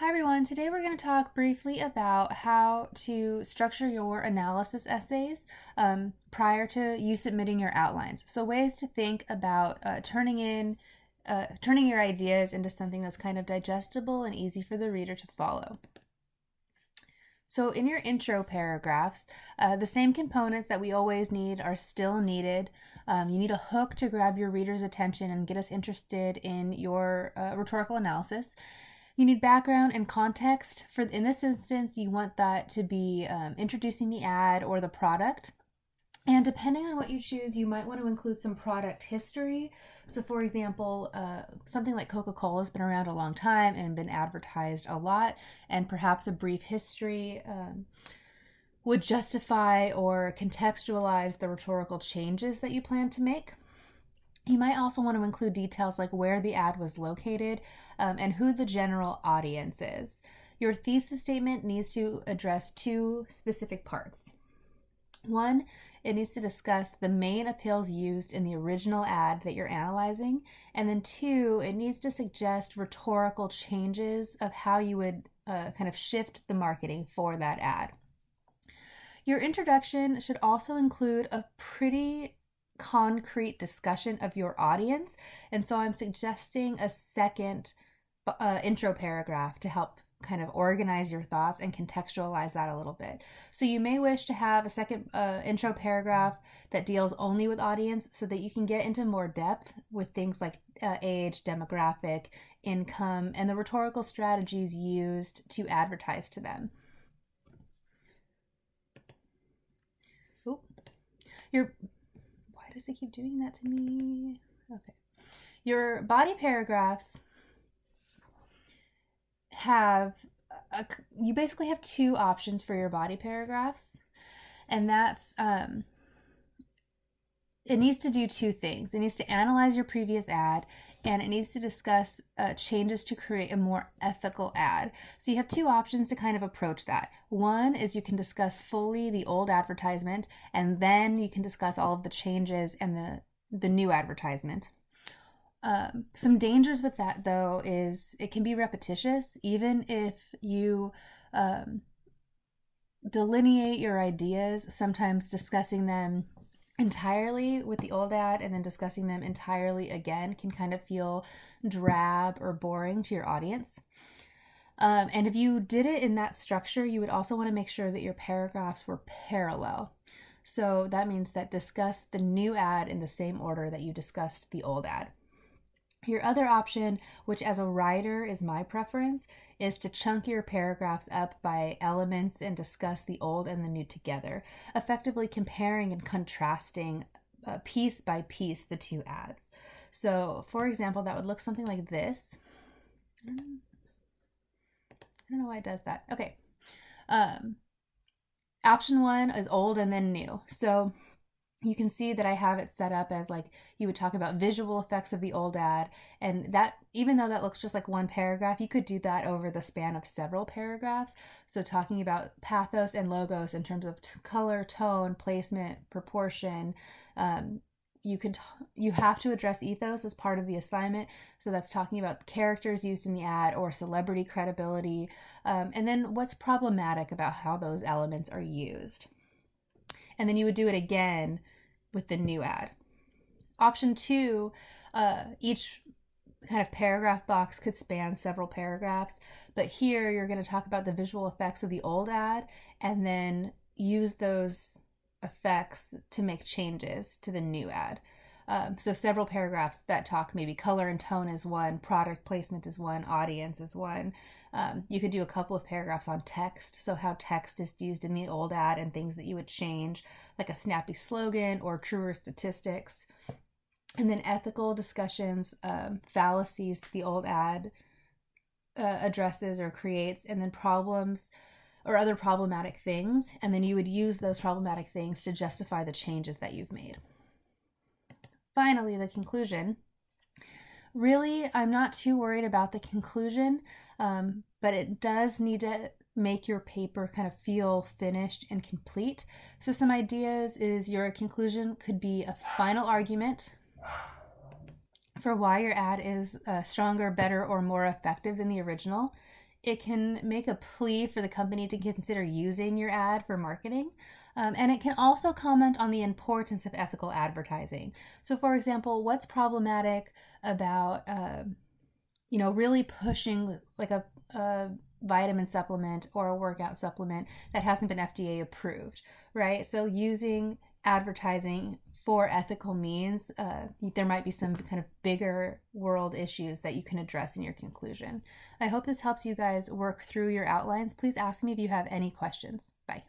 Hi everyone, today we're going to talk briefly about how to structure your analysis essays prior to you submitting your outlines. So ways to think about turning your ideas into something that's kind of digestible and easy for the reader to follow. So in your intro paragraphs, the same components that we always need are still needed. You need a hook to grab your reader's attention and get us interested in your rhetorical analysis. You need background and context. In this instance, you want that to be introducing the ad or the product. And depending on what you choose, you might want to include some product history. So for example, something like Coca-Cola has been around a long time and been advertised a lot, and perhaps a brief history would justify or contextualize the rhetorical changes that you plan to make. You might also want to include details like where the ad was located and who the general audience is. Your thesis statement needs to address two specific parts. One, it needs to discuss the main appeals used in the original ad that you're analyzing. And then two, it needs to suggest rhetorical changes of how you would kind of shift the marketing for that ad. Your introduction should also include a pretty concrete discussion of your audience, and so I'm suggesting a second intro paragraph to help kind of organize your thoughts and contextualize that a little bit. So you may wish to have a second intro paragraph that deals only with audience so that you can get into more depth with things like age, demographic, income, and the rhetorical strategies used to advertise to them. Ooh. Why does it keep doing that to me? Okay. Your body paragraphs you basically have two options for your body paragraphs, and that's it needs to do two things. It needs to analyze your previous ad, and it needs to discuss changes to create a more ethical ad. So you have two options to kind of approach that. One is you can discuss fully the old advertisement, and then you can discuss all of the changes and the new advertisement. Some dangers with that, though, is it can be repetitious. Even if you delineate your ideas, sometimes discussing them entirely with the old ad and then discussing them entirely again can kind of feel drab or boring to your audience. And if you did it in that structure, you would also want to make sure that your paragraphs were parallel. So that means that discuss the new ad in the same order that you discussed the old ad. Your other option, which as a writer is my preference, is to chunk your paragraphs up by elements and discuss the old and the new together, effectively comparing and contrasting piece by piece the two ads. So, for example, that would look something like this. I don't know why it does that. Okay. Option one is old and then new. So you can see that I have it set up as like you would talk about visual effects of the old ad, and that even though that looks just like one paragraph, you could do that over the span of several paragraphs. So talking about pathos and logos in terms of color, tone, placement, proportion. You have to address ethos as part of the assignment. So that's talking about characters used in the ad or celebrity credibility, and then what's problematic about how those elements are used. And then you would do it again with the new ad. Option two, each kind of paragraph box could span several paragraphs, but here you're going to talk about the visual effects of the old ad and then use those effects to make changes to the new ad. So several paragraphs that talk maybe color and tone is one, product placement is one, audience is one. You could do a couple of paragraphs on text, so how text is used in the old ad and things that you would change, like a snappy slogan or truer statistics. And then ethical discussions, fallacies the old ad addresses or creates, and then problems or other problematic things. And then you would use those problematic things to justify the changes that you've made. Finally, the conclusion. Really, I'm not too worried about the conclusion, but it does need to make your paper kind of feel finished and complete. So some ideas is your conclusion could be a final argument for why your ad is stronger, better, or more effective than the original. it can make a plea for the company to consider using your ad for marketing. And it can also comment on the importance of ethical advertising. So, for example, what's problematic about, really pushing like a vitamin supplement or a workout supplement that hasn't been FDA approved, right? So, using advertising for ethical means, there might be some kind of bigger world issues that you can address in your conclusion. I hope this helps you guys work through your outlines. Please ask me if you have any questions. Bye.